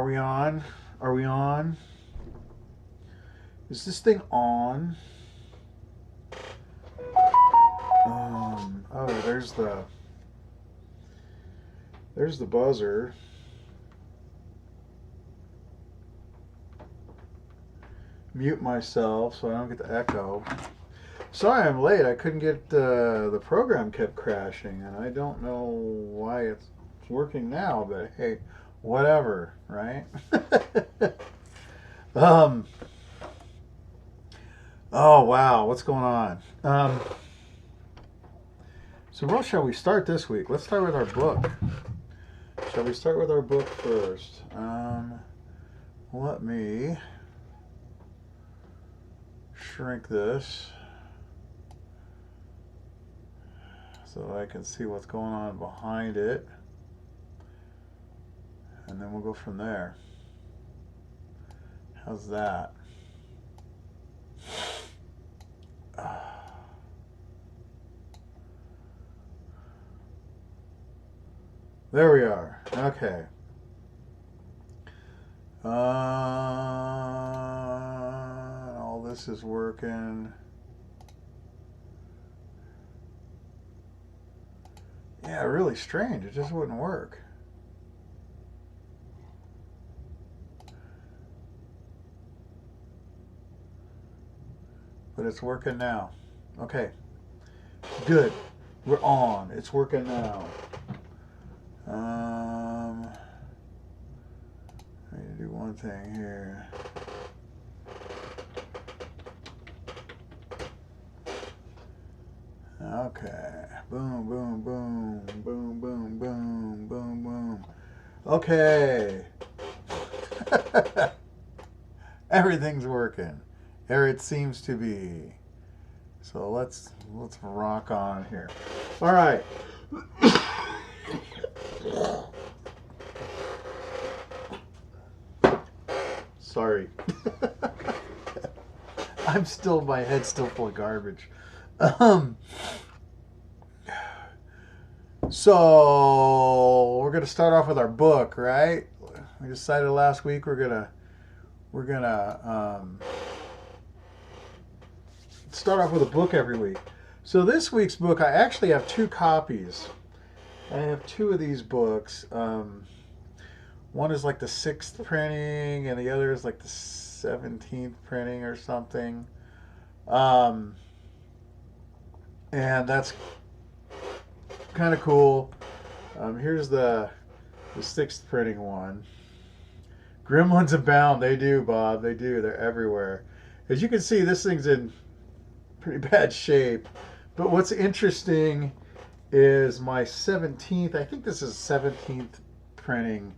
we on? Are we on? Is this thing on? Oh, there's the buzzer. Mute myself so I don't get the echo. Sorry I'm late. I couldn't get the program kept crashing, and I don't know why it's working now, but hey, whatever, right? Oh wow, what's going on? So where shall we start this week? Let's start with our book. Shall we start with our book first? Let me shrink this so I can see what's going on behind it, and then we'll go from there. How's that? There we are. Okay. All this is working. Yeah, really strange. It just wouldn't work. But it's working now. Okay. Good. We're on. It's working now. I need to do one thing here. Okay. Boom, boom, boom, boom, boom, boom, boom, boom. Okay. Everything's working. There it seems to be. So let's rock on here. All right. Sorry. My head's still full of garbage. So we're gonna start off with our book, right? We decided last week we're gonna start off with a book every week. So this week's book, I actually have two copies. I have two of these books. One is like the 6th printing, and the other is like the 17th printing or something. And that's kind of cool. Here's the 6th printing one. Gremlins abound. They do, Bob. They do. They're everywhere. As you can see, this thing's in pretty bad shape. But what's interesting is my 17th. I think this is 17th printing,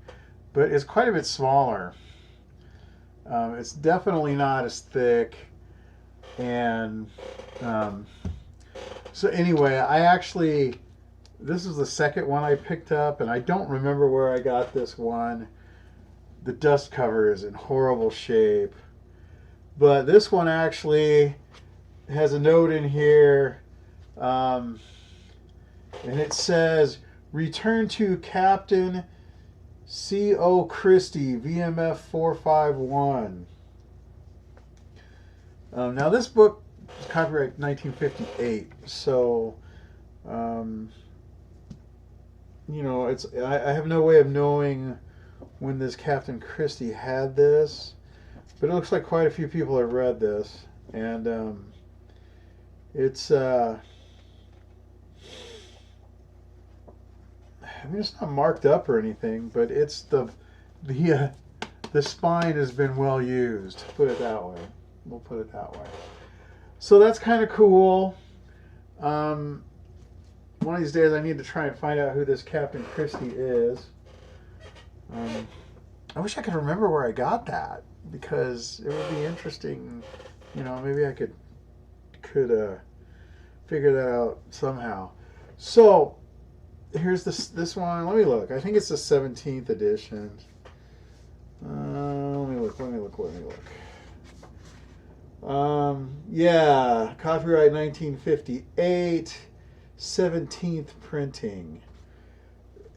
but it's quite a bit smaller. It's definitely not as thick. And so anyway, this is the second one I picked up, and I don't remember where I got this one. The dust cover is in horrible shape. But this one actually has a note in here, and it says, "Return to Captain C.O. Christie, VMF 451." Now this book is copyright 1958, so I have no way of knowing when this Captain Christie had this, but it looks like quite a few people have read this, and it's it's not marked up or anything, but it's the spine has been well used. Put it that way. We'll put it that way. So that's kind of cool. One of these days I need to try and find out who this Captain Christie is. I wish I could remember where I got that, because it would be interesting. Maybe I could figure that out somehow. So here's this one. Let me look. I think it's the 17th edition. Let me look. Yeah, copyright 1958, 17th printing.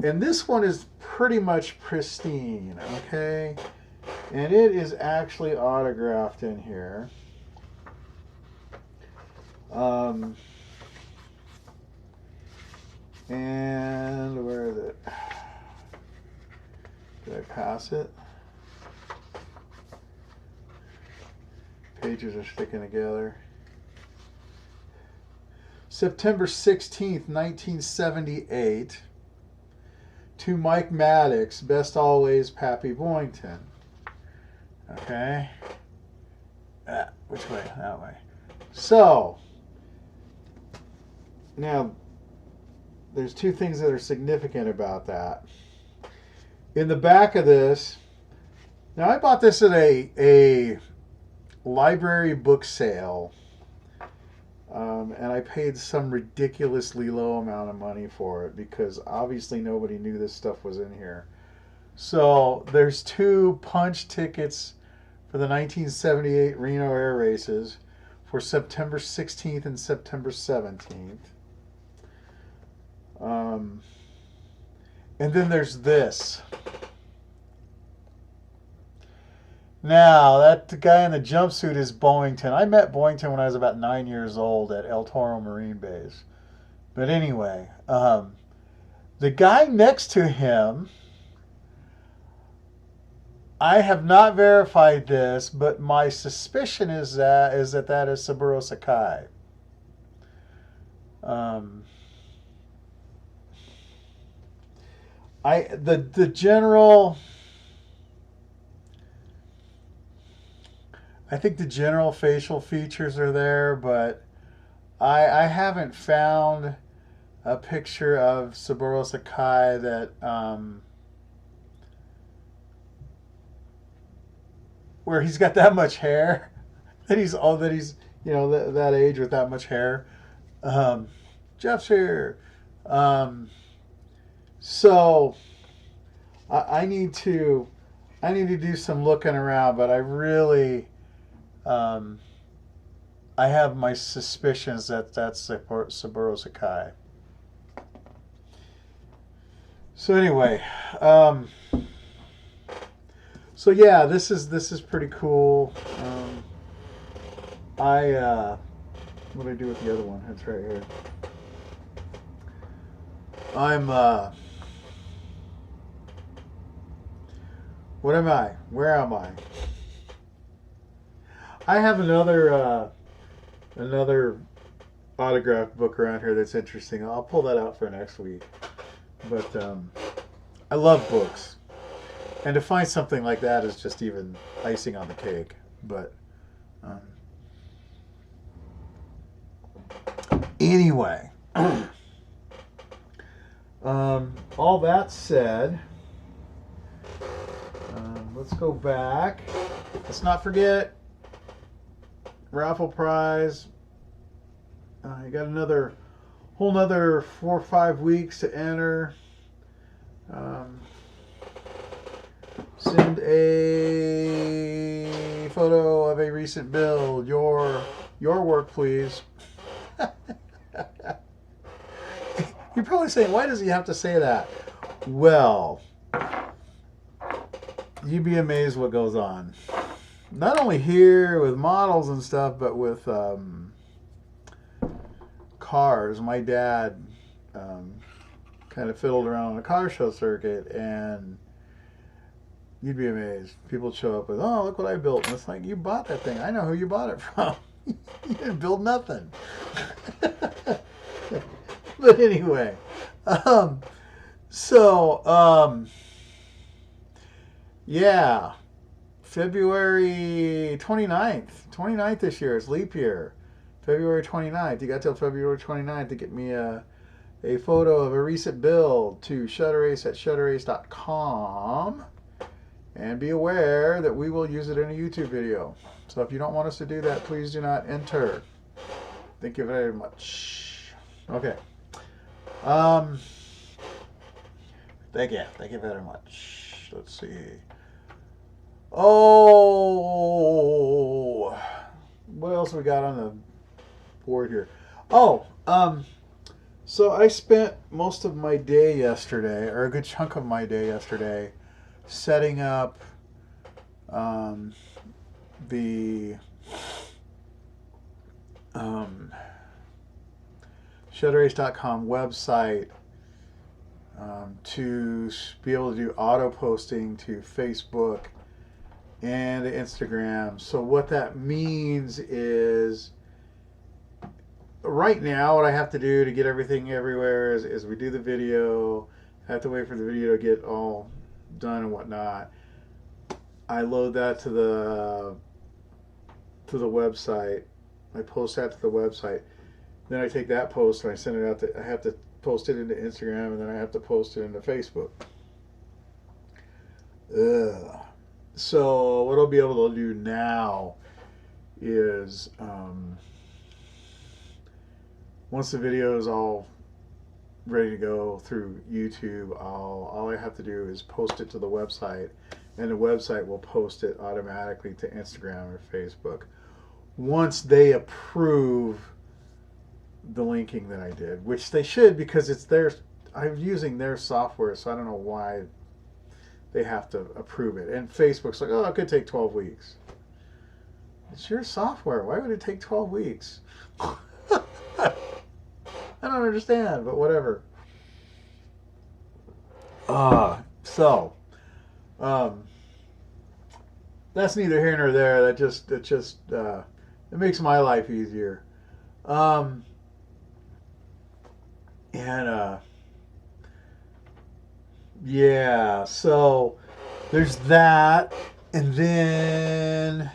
And this one is pretty much pristine, okay? And it is actually autographed in here. And where is it? Did I pass it? Pages are sticking together. September 16th, 1978. To Mike Maddox, best always, Pappy Boynton. Okay. Which way? That way. So, now, there's two things that are significant about that. In the back of this, now I bought this at a library book sale, and I paid some ridiculously low amount of money for it because obviously nobody knew this stuff was in here. So there's 2 punch tickets for the 1978 Reno Air Races for September 16th and September 17th. And then there's this. Now, that guy in the jumpsuit is Boynton. I met Boynton when I was about 9 years old at El Toro Marine Base. But anyway, the guy next to him, I have not verified this, but my suspicion is that is Saburo Sakai. The general, I think the general facial features are there, but I haven't found a picture of Saburo Sakai that where he's got that much hair, that he's that age with that much hair. Jeff's here. So I need to do some looking around, but I really I have my suspicions that that's Saburo Sakai. So anyway, so yeah, this is pretty cool. What do I do with the other one? It's right here. What am I? Where am I? I have another autographed book around here that's interesting. I'll pull that out for next week. But I love books, and to find something like that is just even icing on the cake. But anyway, all that said, let's go back. Let's not forget raffle prize. You got another whole nother 4 or 5 weeks to enter. Send a photo of a recent build. Your work, please. You're probably saying, why does he have to say that? Well, you'd be amazed what goes on. Not only here with models and stuff, but with cars. My dad kind of fiddled around on a car show circuit, and you'd be amazed. People show up with, oh, look what I built. And it's like, you bought that thing. I know who you bought it from. You didn't build nothing. But anyway, yeah, February 29th this year. It's leap year. February 29th. You got till February 29th to get me a photo of a recent build to ShutterAce at ShutterAce.com. And be aware that we will use it in a YouTube video. So if you don't want us to do that, please do not enter. Thank you very much. Okay. Thank you very much. Let's see. Oh, what else we got on the board here? Oh, So I spent most of my day yesterday, or a good chunk of my day yesterday, setting up um, the um, ShutterAce.com website to be able to do auto posting to Facebook and Instagram. So what that means is right now what I have to do to get everything everywhere is we do the video. I have to wait for the video to get all done and whatnot. I load that to the website. I post that to the website. Then I take that post and I send it out I have to post it into Instagram, and then I have to post it into Facebook. Ugh. So what I'll be able to do now is once the video is all ready to go through YouTube, all I have to do is post it to the website, and the website will post it automatically to Instagram or Facebook once they approve the linking that I did, which they should, because it's their, I'm using their software, so I don't know why they have to approve it. And Facebook's like, oh, it could take 12 weeks. It's your software. Why would it take 12 weeks? I don't understand, but whatever. That's neither here nor there. It makes my life easier. Yeah, so there's that. And then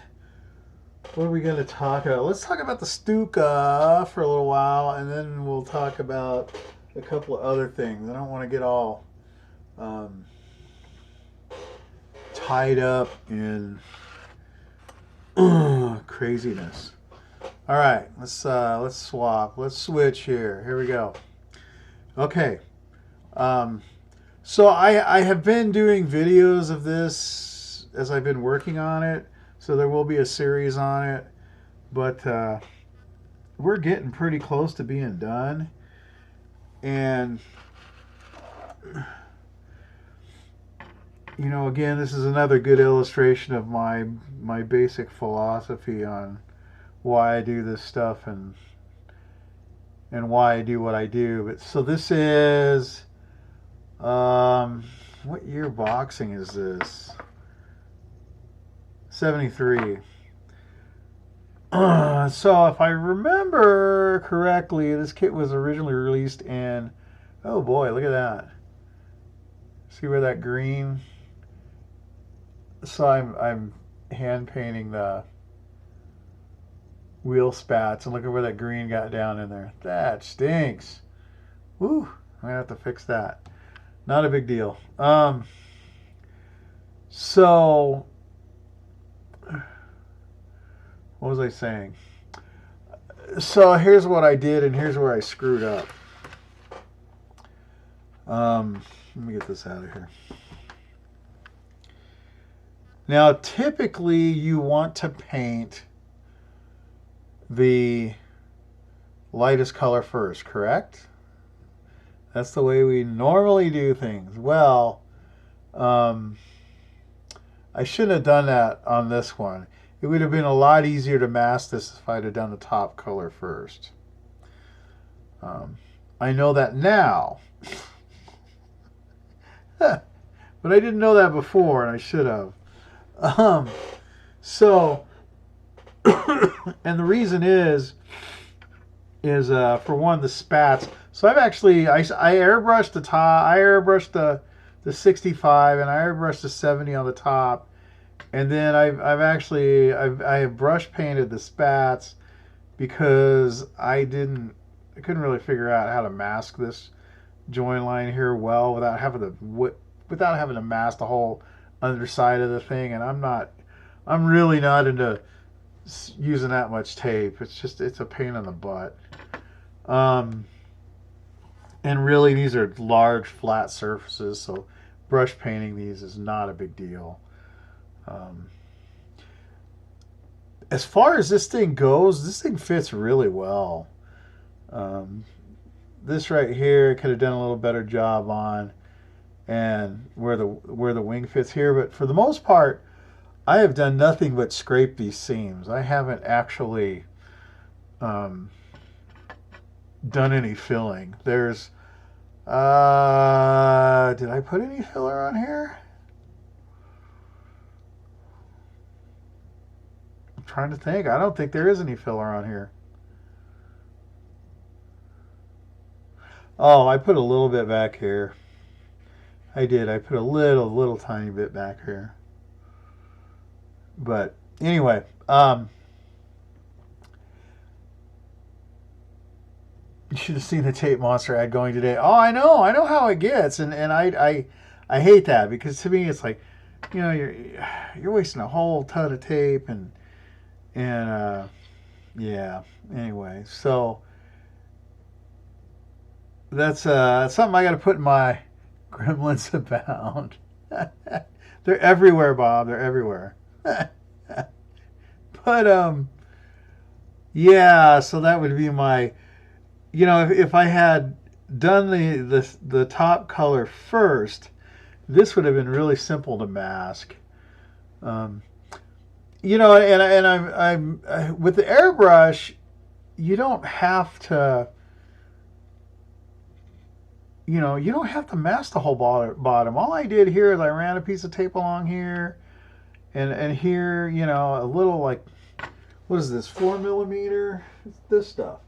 what are we going to talk about? Let's talk about the Stuka for a little while, and then we'll talk about a couple of other things. I don't want to get all tied up in craziness. All right, let's swap. Let's switch here. Here we go. Okay. So I have been doing videos of this as I've been working on it. So there will be a series on it. But we're getting pretty close to being done. And, you know, again, this is another good illustration of my basic philosophy on why I do this stuff and why I do what I do. But so this is what year boxing is this? 73. So if I remember correctly, this kit was originally released in, oh boy, look at that. See where that green? So I'm hand painting the wheel spats, and look at where that green got down in there. That stinks. Woo, I'm gonna have to fix that. Not a big deal. So what was I saying? So here's what I did, and here's where I screwed up. Let me get this out of here. Now, typically you want to paint the lightest color first, correct? That's the way we normally do things. Well, I shouldn't have done that on this one. It would have been a lot easier to mask this if I'd have done the top color first. I know that now. But I didn't know that before, and I should have. So, and the reason is for one, the spats. So I've actually, I airbrushed the top, I airbrushed the 65, and I airbrushed the 70 on the top. And then I have brush painted the spats because I couldn't really figure out how to mask this join line here well without having to mask the whole underside of the thing. And I'm really not into using that much tape. It's a pain in the butt. And really, these are large flat surfaces, so brush painting these is not a big deal. As far as this thing goes, this thing fits really well. this right here could have done a little better job on, and where the wing fits here. But for the most part, I have done nothing but scrape these seams. I haven't actually done any filling. There's did I put any filler on here? I'm trying to think. I don't think there is any filler on here. Oh, I put a little bit back here. I did. I put a little tiny bit back here. But anyway, you should have seen the tape monster ad going today. Oh, I know how it gets, and I hate that, because to me it's like, you know, you're wasting a whole ton of tape, and yeah. Anyway, so that's something I got to put in my Gremlins Abound. They're everywhere, Bob. They're everywhere. But yeah. So that would be my. You know, if I had done the top color first, this would have been really simple to mask. You know, and I'm with the airbrush, you don't have to. You know, you don't have to mask the whole bottom. All I did here is I ran a piece of tape along here, and here, you know, a little, like, what is this, 4mm? It's this stuff.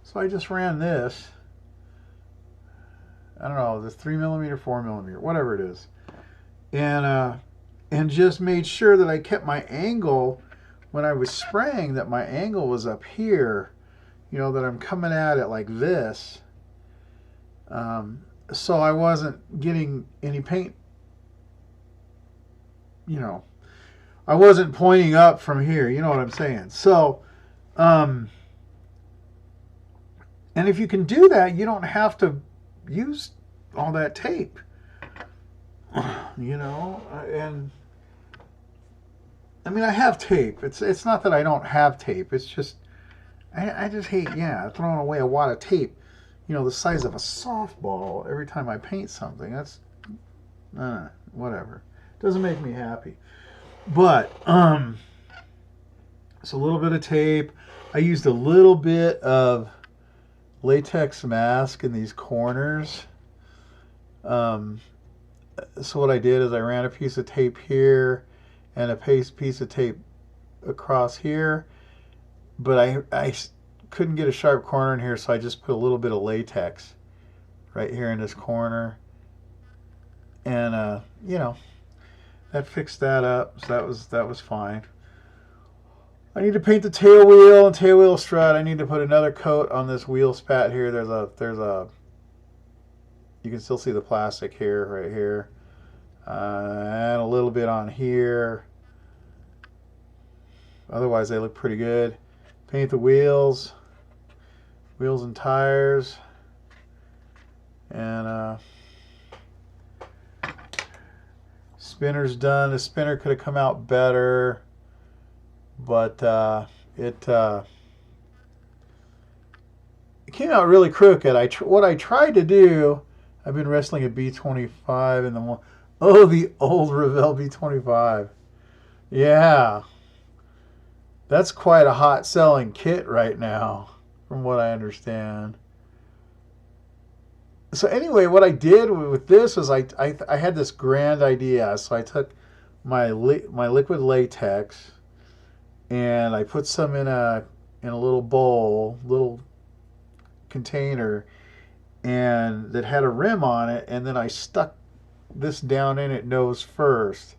So I just ran this. I don't know, this 3mm, 4mm, whatever it is, and just made sure that I kept my angle when I was spraying. That my angle was up here. You know, that I'm coming at it like this. So I wasn't getting any paint, you know, I wasn't pointing up from here, you know what I'm saying? So, and if you can do that, you don't have to use all that tape, you know, and I mean, I have tape. It's not that I don't have tape. It's just, I just hate, throwing away a wad of tape, you know, the size of a softball every time I paint something. That's whatever. Doesn't make me happy. But it's a little bit of tape. I used a little bit of latex mask in these corners. So what I did is I ran a piece of tape here and a piece of tape across here, but I couldn't get a sharp corner in here, so I just put a little bit of latex right here in this corner, and you know, that fixed that up. So that was fine. I need to paint the tail wheel and tail wheel strut. I need to put another coat on this wheel spat here. There's a you can still see the plastic here, right here, and a little bit on here. Otherwise they look pretty good. Paint the wheels and tires, and spinner's done. The spinner could have come out better, but it came out really crooked. What I tried to do, I've been wrestling a B25 and the old Revell B25. Yeah, that's quite a hot selling kit right now, from what I understand. So anyway, what I did with this was I had this grand idea. So I took my liquid latex and I put some in a little bowl, little container, and that had a rim on it, and then I stuck this down in it nose first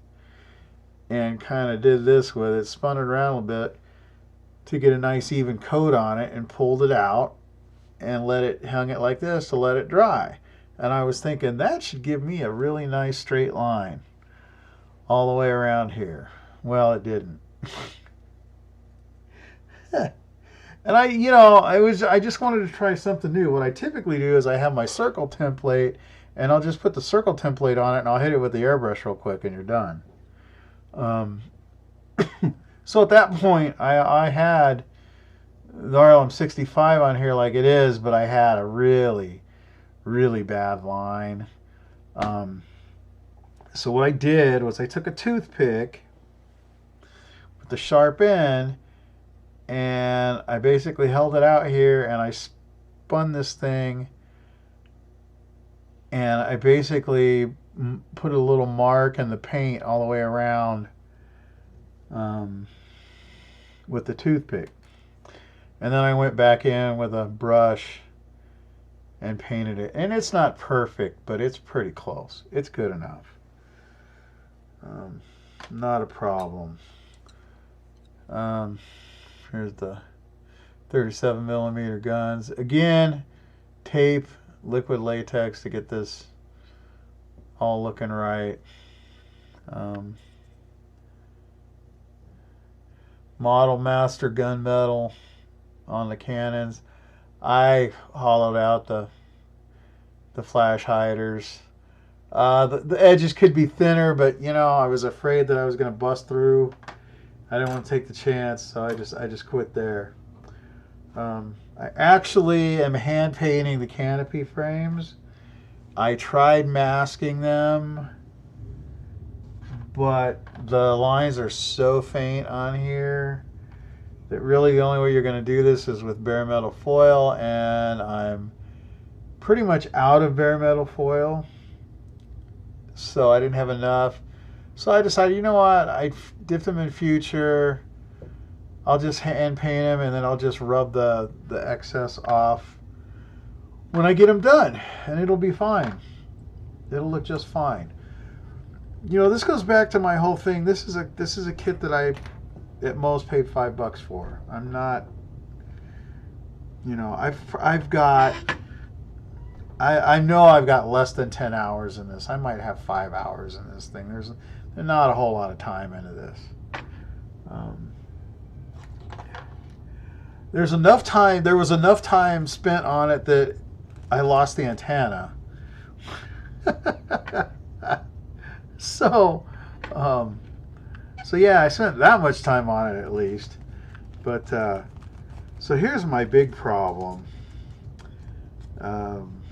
and kind of did this with it, spun it around a little bit to get a nice even coat on it, and pulled it out and hung it like this to let it dry. And I was thinking that should give me a really nice straight line all the way around here. Well, it didn't. And I just wanted to try something new. What I typically do is I have my circle template, and I'll just put the circle template on it, and I'll hit it with the airbrush real quick, and you're done. So at that point, I had the RLM65 on here like it is, but I had a really, really bad line. So what I did was I took a toothpick with the sharp end and I basically held it out here and I spun this thing and I basically put a little mark in the paint all the way around with the toothpick. And then I went back in with a brush and painted it. And it's not perfect, but it's pretty close. It's good enough. Not a problem. Here's the 37 millimeter guns. Again, tape, liquid latex to get this all looking right. Model Master gunmetal on the cannons. I hollowed out the flash hiders. The edges could be thinner, but you know, I was afraid that I was going to bust through. I didn't want to take the chance, so I just quit there. I actually am hand painting the canopy frames. I tried masking them, but the lines are so faint on here that really the only way you're going to do this is with bare metal foil, and I'm pretty much out of bare metal foil, so I didn't have enough. So I decided, you know what, I dip them in future. I'll just hand paint them and then I'll just rub the excess off when I get them done, and it'll be fine. It'll look just fine. You know, this goes back to my whole thing. This is a kit that I at most paid $5 for. I'm not, you know, I know I've got less than 10 hours in this. I might have 5 hours in this thing. There's not a whole lot of time into this. There was enough time spent on it that I lost the antenna. So yeah, I spent that much time on it at least. But so here's my big problem. And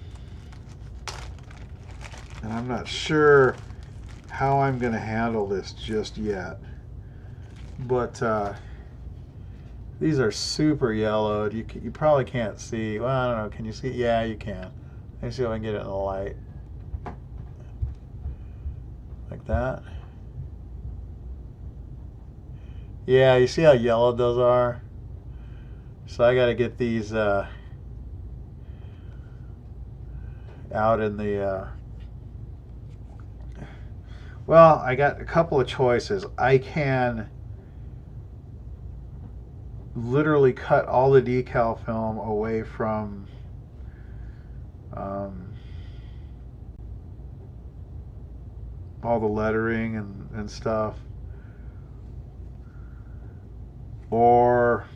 I'm not sure how I'm going to handle this just yet. But these are super yellowed. You probably can't see. Well, I don't know. Can you see? Yeah, you can. Let me see if I can get it in the light. Like that. Yeah, you see how yellowed those are? So I got to get these out in the... Well, I got a couple of choices. I can literally cut all the decal film away from all the lettering and stuff, or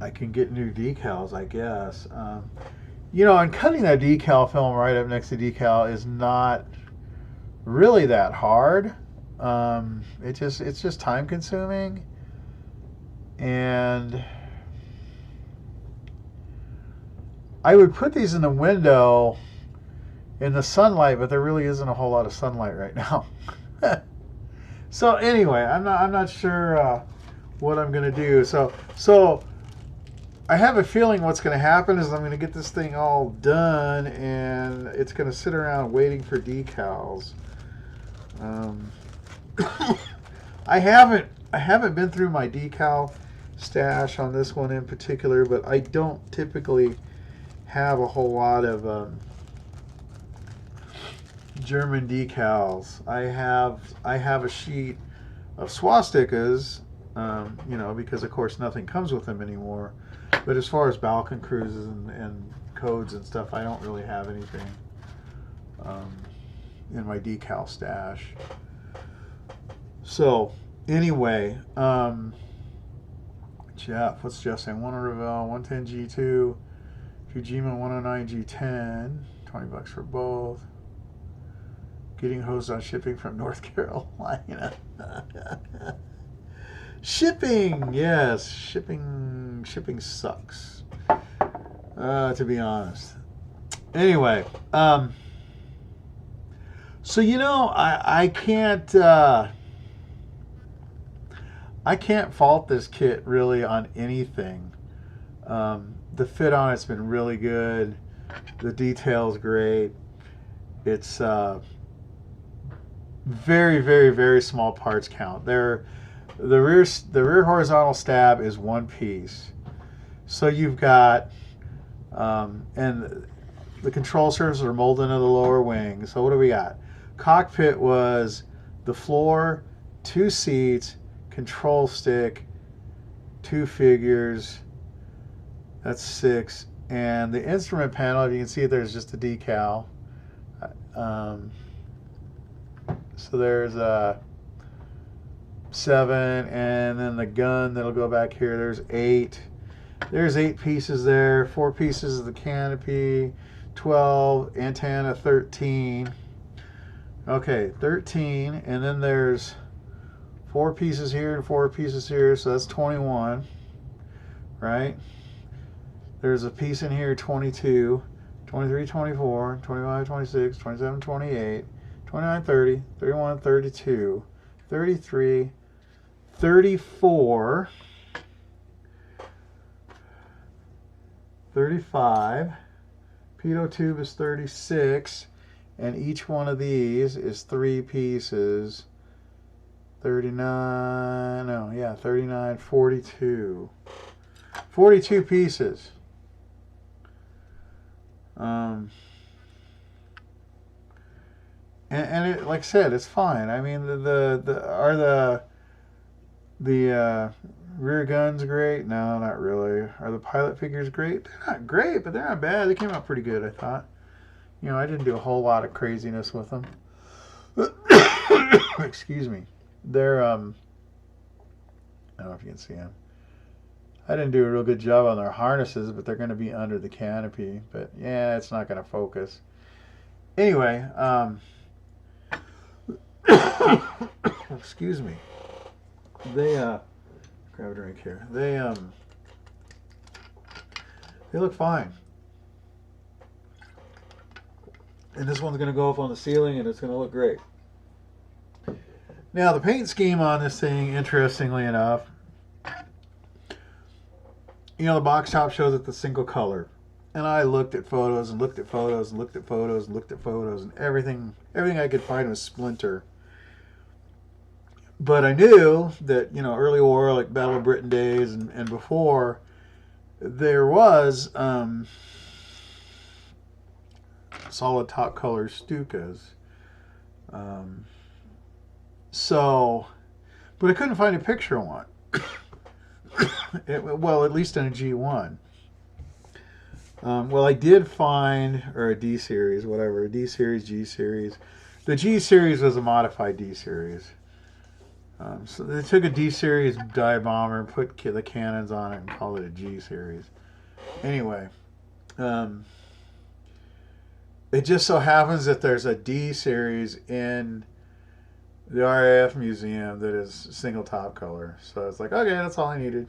I can get new decals, I guess. You know, and cutting that decal film right up next to decal is not really that hard. It's just time consuming, and I would put these in the window in the sunlight, but there really isn't a whole lot of sunlight right now. So anyway, I'm not sure what I'm gonna do. So I have a feeling what's gonna happen is I'm gonna get this thing all done, and it's gonna sit around waiting for decals. I haven't been through my decal stash on this one in particular, but I don't typically have a whole lot of German decals. I have a sheet of swastikas, you know, because of course nothing comes with them anymore. But as far as Balkan cruises and codes and stuff, I don't really have anything in my decal stash. So anyway, Jeff, what's Jeff saying? 1 Revell, 110 G2, Fujima 109 G10, $20 for both. Getting hosed on shipping from North Carolina. Shipping, yes, shipping sucks. To be honest. Anyway, so I can't fault this kit really on anything. The fit on it's been really good. The detail's great. It's very, very, very small parts count. The rear horizontal stab is one piece. So you've got and the control surfaces are molded into the lower wing. So what do we got? Cockpit was the floor, 2 seats, control stick, 2 figures. That's 6. And the instrument panel, if you can see, there's just a decal. So there's 7, and then the gun that'll go back here. There's 8. There's 8 pieces there. 4 pieces of the canopy. 12, antenna 13. Okay, 13, and then there's 4 pieces here and 4 pieces here, so that's 21, right? There's a piece in here, 22, 23, 24, 25, 26, 27, 28, 29, 30, 31, 32, 33, 34, 35, pitot tube is 36, and each one of these is 3 pieces. 39, 42. 42 pieces. And it, like I said, it's fine. I mean, the rear guns great? No, not really. Are the pilot figures great? They're not great, but they're not bad. They came out pretty good, I thought. I didn't do a whole lot of craziness with them. Excuse me. They're I don't know if you can see them. I didn't do a real good job on their harnesses, but they're going to be under the canopy. But yeah, it's not going to focus. Anyway, excuse me. They grab a drink here. They look fine. And this one's going to go up on the ceiling, and it's going to look great. Now, the paint scheme on this thing, interestingly enough, the box top shows it the single color. And I looked at photos and looked at photos and looked at photos and looked at photos, and everything I could find was Splinter. But I knew that, early war, like Battle of Britain days and before, there was solid top color Stukas. But I couldn't find a picture of one. Well, at least in a G1. Well, I did find, or a D series, whatever, a D series, G series. The G series was a modified D series. So they took a D series dive bomber and put the cannons on it and called it a G series. Anyway, it just so happens that there's a D series in the RAF museum that is single top color. So it's like, okay, that's all I needed.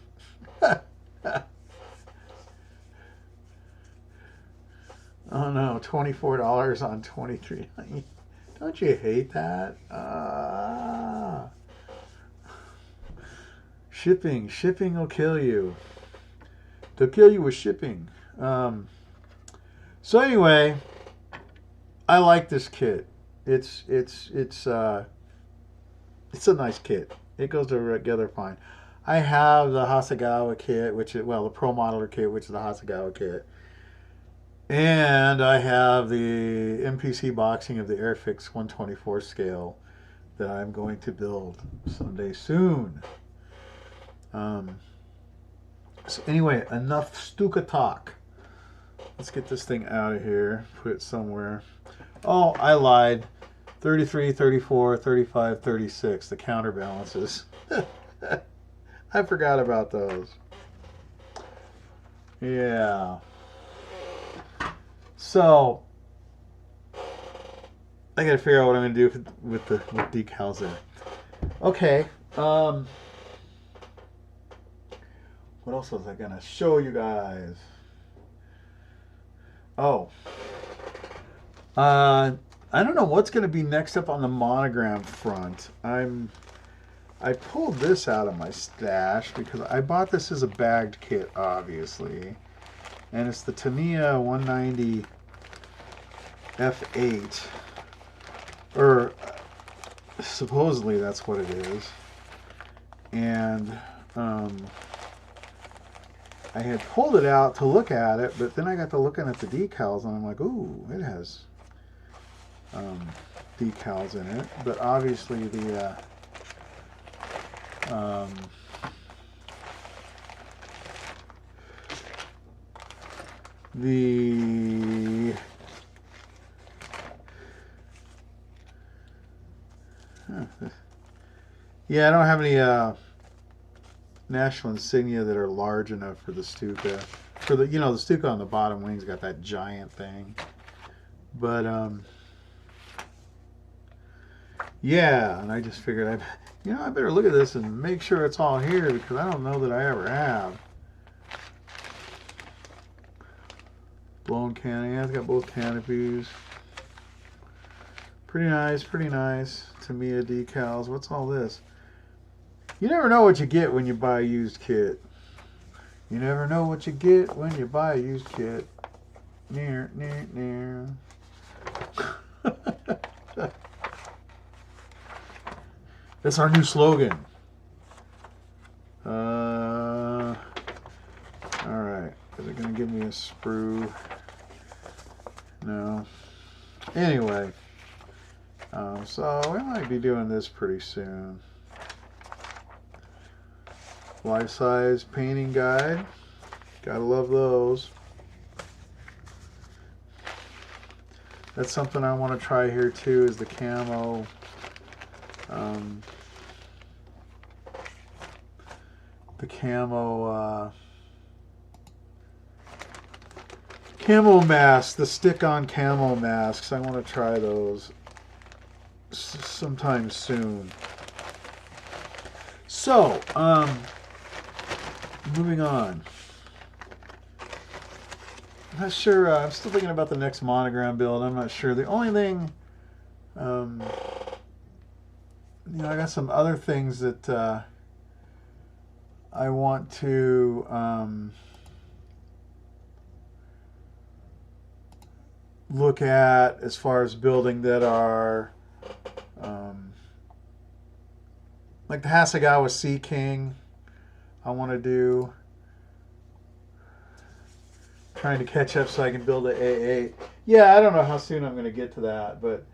Oh no, $24 on 23. Don't you hate that? Shipping will kill you. They'll kill you with shipping. So anyway, I like this kit. It's a nice kit. It goes together fine. I have the Hasegawa kit, the Pro Modeler kit, which is the Hasegawa kit. And I have the MPC boxing of the Airfix 124 scale that I'm going to build someday soon. So anyway, enough Stuka talk. Let's get this thing out of here. Put it somewhere. Oh, I lied. 33, 34, 35, 36. The counterbalances. I forgot about those. Yeah. So I gotta figure out what I'm gonna do with decals there. Okay. What else was I gonna show you guys? Oh, I don't know what's gonna be next up on the Monogram front. I pulled this out of my stash because I bought this as a bagged kit, obviously, and it's the Tamiya 190 F8, or supposedly that's what it is. And I had pulled it out to look at it, but then I got to looking at the decals, and I'm like, ooh, it has decals in it. But obviously the yeah, I don't have any national insignia that are large enough for the Stuka. For the, you know, the Stuka on the bottom wing's got that giant thing. But yeah, and I just figured I better look at this and make sure it's all here because I don't know that I ever have. Blown canopy, yeah, it's got both canopies. Pretty nice, pretty nice. Tamiya decals. What's all this? You never know what you get when you buy a used kit. You never know what you get when you buy a used kit. Near. That's our new slogan. Alright. Is it going to give me a sprue? No. Anyway. So we might be doing this pretty soon. Life-size painting guide. Gotta love those. That's something I want to try here too, is the camo. The camo mask, the stick-on camo masks. I want to try those sometime soon. So, moving on. I'm not sure. I'm still thinking about the next Monogram build. I'm not sure. The only thing, I got some other things that I want to look at as far as building that are like the Hasegawa Sea King. I want to do. Trying to catch up so I can build an A8. Yeah, I don't know how soon I'm going to get to that, but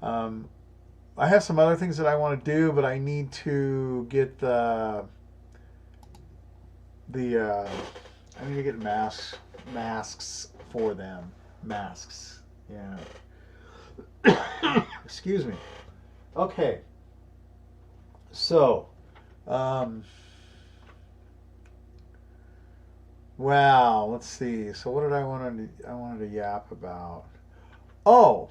I have some other things that I want to do, but I need to get I need to get masks for them. Masks. Yeah. Excuse me. Okay. So, wow, let's see. So what did I wanted to yap about? Oh.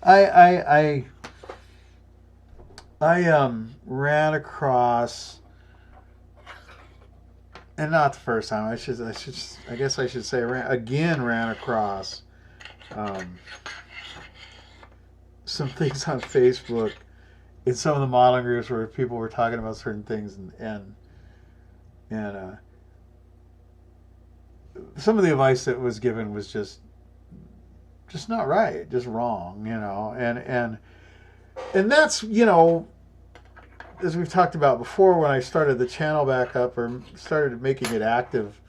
I ran across, and not the first time. I guess I should say ran across some things on Facebook in some of the modeling groups where people were talking about certain things and some of the advice that was given was just not right, just wrong, and that's, as we've talked about before, when I started the channel back up or started making it active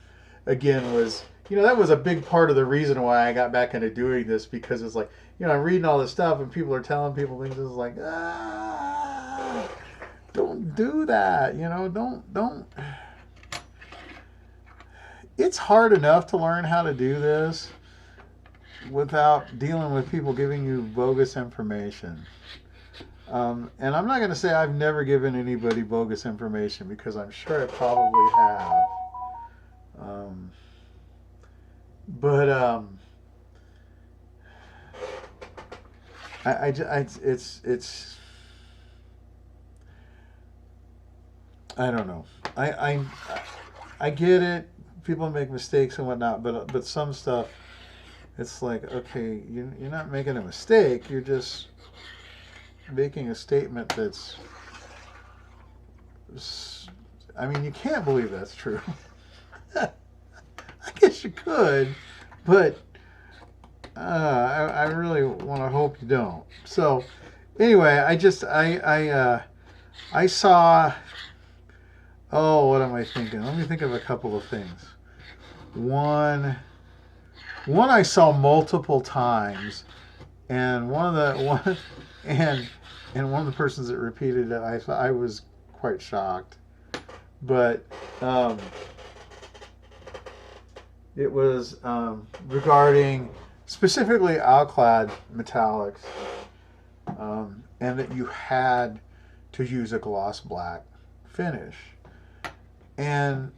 again, was, that was a big part of the reason why I got back into doing this, because it's like, I'm reading all this stuff and people are telling people things. It's like, don't do that, don't. It's hard enough to learn how to do this without dealing with people giving you bogus information. And I'm not going to say I've never given anybody bogus information, because I'm sure I probably have. But it's I don't know. I get it. People make mistakes and whatnot, but some stuff, it's like, okay, you're not making a mistake. You're just making a statement that's. I mean, you can't believe that's true. I guess you could, but I really want to hope you don't. So, anyway, I saw. Oh, what am I thinking? Let me think of a couple of things. One, one I saw multiple times, and and one of the persons that repeated it, I was quite shocked. But it was regarding specifically alclad metallics, and that you had to use a gloss black finish. And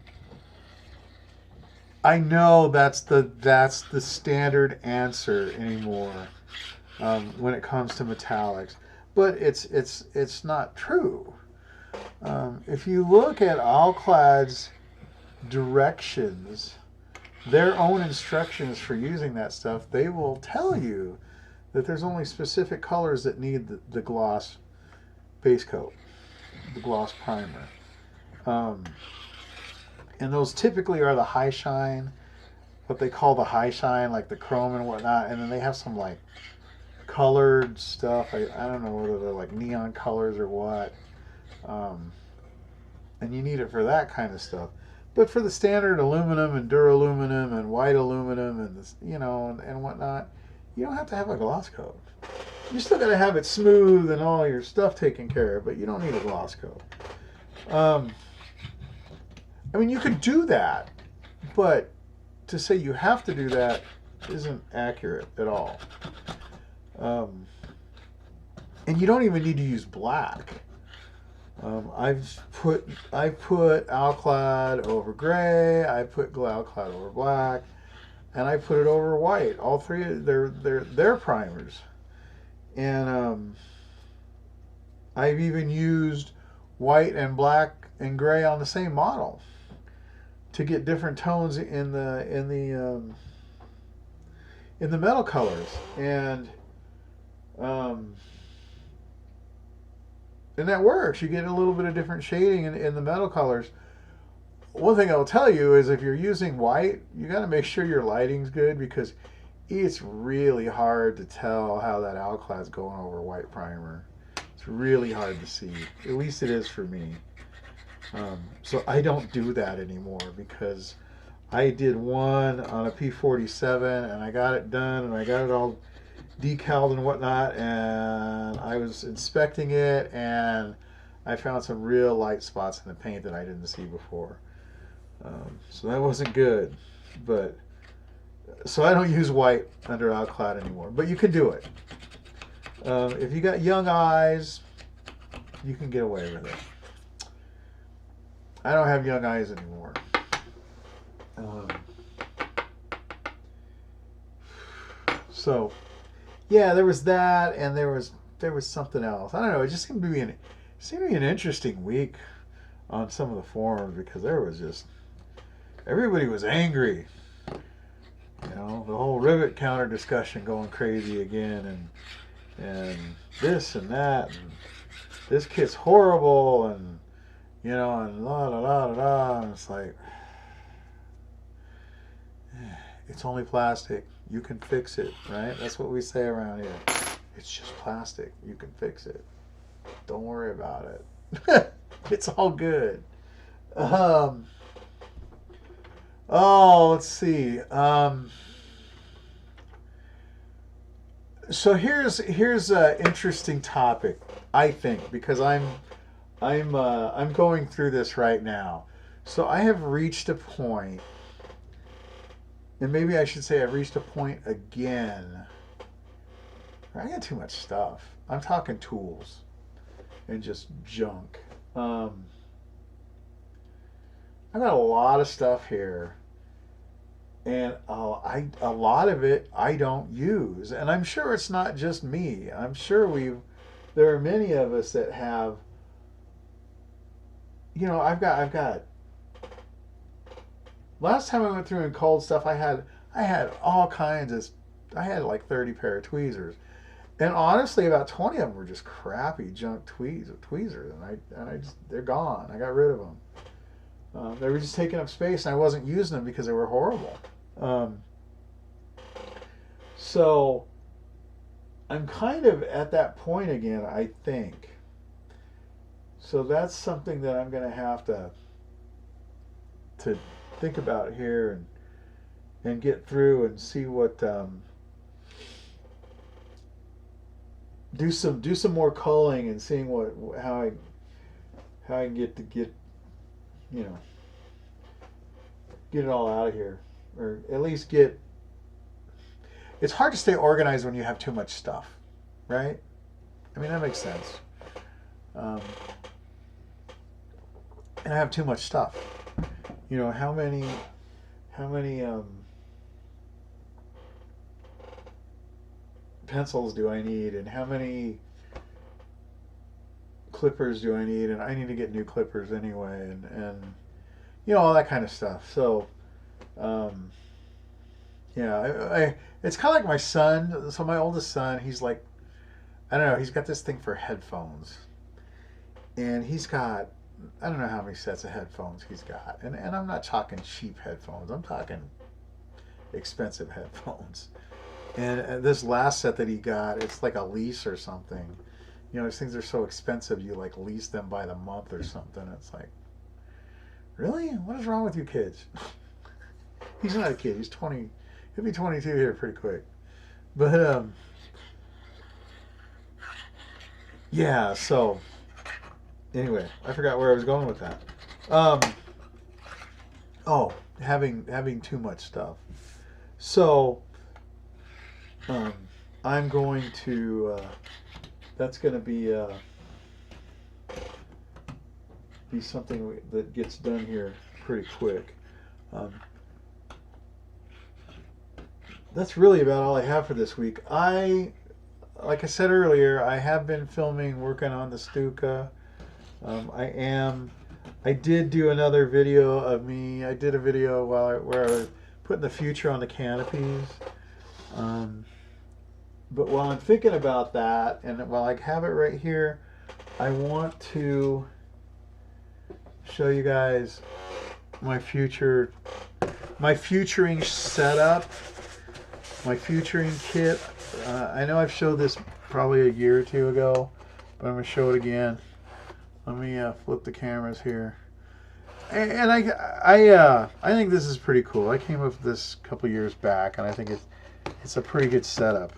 I know that's the standard answer anymore when it comes to metallics, but it's not true. If you look at Alclad's directions, their own instructions for using that stuff, they will tell you that there's only specific colors that need the gloss base coat, the gloss primer. And those typically are the high shine, what they call the high shine, like the chrome and whatnot. And then they have some like colored stuff. I don't know whether they're like neon colors or what. And you need it for that kind of stuff. But for the standard aluminum and duraluminum and white aluminum and this, and whatnot, you don't have to have a gloss coat. You still got to have it smooth and all your stuff taken care of, but you don't need a gloss coat. I mean, you could do that, but to say you have to do that isn't accurate at all. And you don't even need to use black. I've put Alclad over gray. I put Alclad over black, and I put it over white. All three of their primers, and I've even used white and black and gray on the same model to get different tones in the metal colors, and that works. You get a little bit of different shading in the metal colors. One thing I'll tell you is if you're using white, you got to make sure your lighting's good, because it's really hard to tell how that Alclad's going over white primer. It's really hard to see. At least it is for me. So I don't do that anymore, because I did one on a P47 and I got it done and I got it all decaled and whatnot, and I was inspecting it and I found some real light spots in the paint that I didn't see before. So that wasn't good. But so I don't use white under Alclad anymore, but you can do it. If you got young eyes, you can get away with it. I don't have young eyes anymore. So, yeah, there was that, and there was something else. I don't know. It just seemed to be an interesting week on some of the forums, because there was just everybody was angry. The whole rivet counter discussion going crazy again, and this and that, and this kit's horrible, and and la la la la la. And it's like, it's only plastic. You can fix it, right? That's what we say around here. It's just plastic. You can fix it. Don't worry about it. It's all good. Let's see. So here's an interesting topic, I think, because I'm going through this right now. So I have reached a point, and maybe I should say I've reached a point again. I got too much stuff. I'm talking tools and just junk. I got a lot of stuff here, and a lot of it I don't use, and I'm sure it's not just me. I'm sure there are many of us that have you know, I've got. Last time I went through and culled stuff, I had all kinds of. I had like 30 pair of tweezers, and honestly, about 20 of them were just crappy junk tweezers, and I just they're gone. I got rid of them. They were just taking up space, and I wasn't using them because they were horrible. Um, so I'm kind of at that point again, I think. So that's something that I'm going to have to think about here and get through and see what do some more culling and seeing how I can get you know get it all out of here, or at least get. It's hard to stay organized when you have too much stuff, right? I mean, that makes sense. Um, and I have too much stuff. You know, how many pencils do I need, and how many clippers do I need, and I need to get new clippers anyway, and you know, all that kind of stuff. So yeah, it's kind of like my son. So my oldest son, he's like, I don't know, he's got this thing for headphones, and he's got, I don't know how many sets of headphones he's got, and I'm not talking cheap headphones, I'm talking expensive headphones. And this last set that he got, it's like a lease or something. You know, these things are so expensive, you like lease them by the month or something. It's like, really? What is wrong with you kids? He's not a kid. He's 20. He'll be 22 here pretty quick. But yeah. So anyway, I forgot where I was going with that. Oh, having too much stuff. So I'm going to. That's going to be something that gets done here pretty quick. That's really about all I have for this week. Like I said earlier, I have been filming, working on the Stuka. I did do another video of me. I did a video where I was putting the future on the canopies. But while I'm thinking about that, and while I have it right here, I want to show you guys my futuring setup, my futuring kit. I know I've showed this probably a year or two ago, but I'm going to show it again. Let me flip the cameras here. And I think this is pretty cool. I came up with this a couple years back, and I think it's a pretty good setup.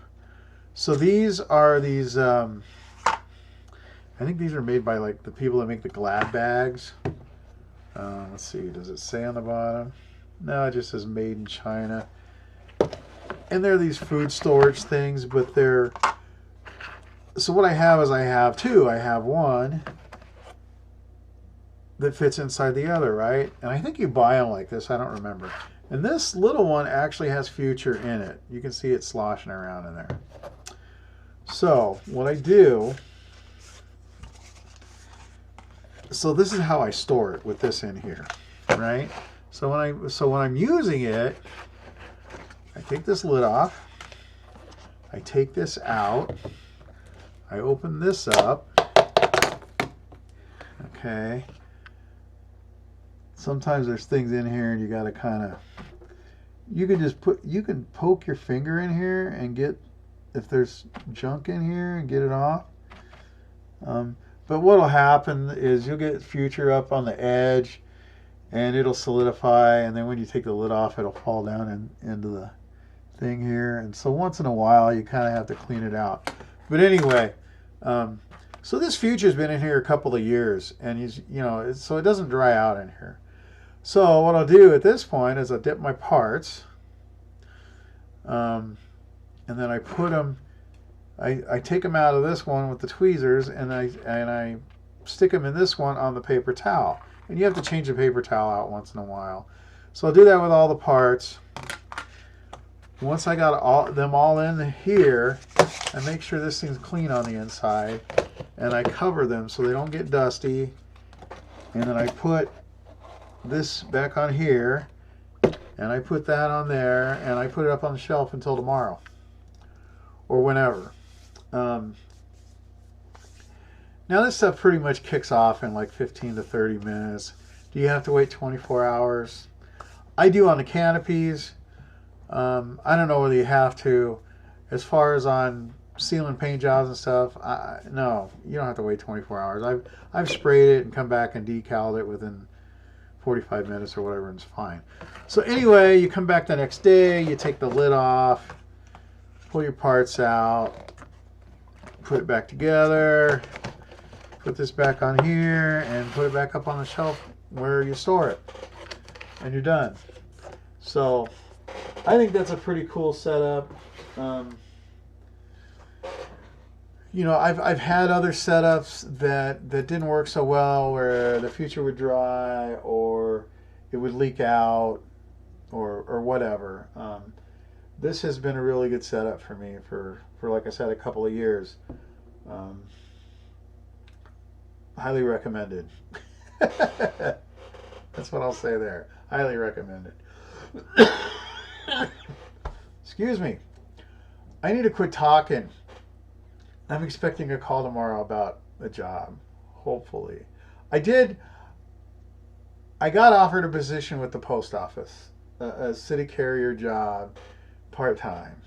So these are I think these are made by like the people that make the Glad bags. Let's see, does it say on the bottom? No, it just says made in China. And they're these food storage things, but they're... So what I have is I have two. I have one that fits inside the other, right? And I think you buy them like this. I don't remember. And this little one actually has future in it. You can see it sloshing around in there. So what I do... So this is how I store it with this in here, right? So when I'm using it, I take this lid off. I take this out. I open this up. Okay. Sometimes there's things in here and you got to kind of, you can poke your finger in here and get, if there's junk in here, and get it off. But what'll happen is you'll get future up on the edge and it'll solidify, and then when you take the lid off, it'll fall down into the thing here. And so once in a while you kind of have to clean it out. But anyway, so this future's been in here a couple of years, and so it doesn't dry out in here. So what I'll do at this point is I'll dip my parts, and then I put them, I take them out of this one with the tweezers, and I stick them in this one on the paper towel. And you have to change the paper towel out once in a while. So I'll do that with all the parts. Once I got them all in here, I make sure this thing's clean on the inside, and I cover them so they don't get dusty. and then I put this back on here, and I put that on there, and I put it up on the shelf until tomorrow or whenever. Now this stuff pretty much kicks off in like 15 to 30 minutes. Do you have to wait 24 hours? I do on the canopies. I don't know whether you have to. As far as on sealing paint jobs and stuff, no, you don't have to wait 24 hours. I've sprayed it and come back and decaled it within 45 minutes or whatever, and it's fine. So anyway, you come back the next day, you take the lid off, pull your parts out, put it back together, put this back on here, and put it back up on the shelf where you store it, and you're done. So I think that's a pretty cool setup. You know, I've had other setups that didn't work so well, where the future would dry or it would leak out or whatever. This has been a really good setup for me for like I said, a couple of years. Highly recommended. That's what I'll say there. Highly recommended. Excuse me. I need to quit talking. I'm expecting a call tomorrow about a job. Hopefully. I got offered a position with the post office. A city carrier job. Part-time.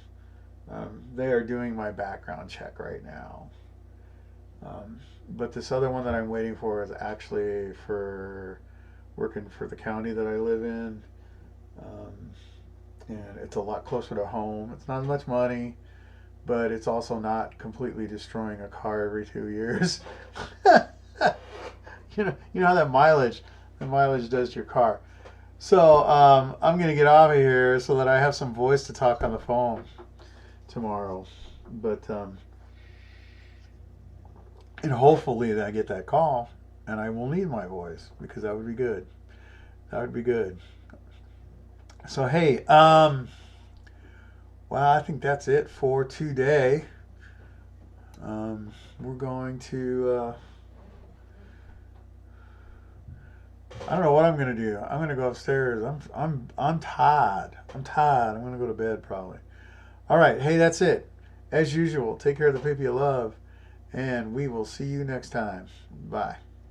They are doing my background check right now. But this other one that I'm waiting for is actually for working for the county that I live in. And it's a lot closer to home. It's not as much money, but it's also not completely destroying a car every 2 years. You know how the mileage does to your car. So I'm going to get off of here so that I have some voice to talk on the phone tomorrow. But and hopefully that I get that call, and I will need my voice, because that would be good. That would be good. So hey, well, I think that's it for today. We're going to I don't know what I'm gonna do. I'm gonna go upstairs. I'm tired. I'm tired. I'm gonna go to bed probably. All right. Hey, that's it. As usual, take care of the people you love, and we will see you next time. Bye.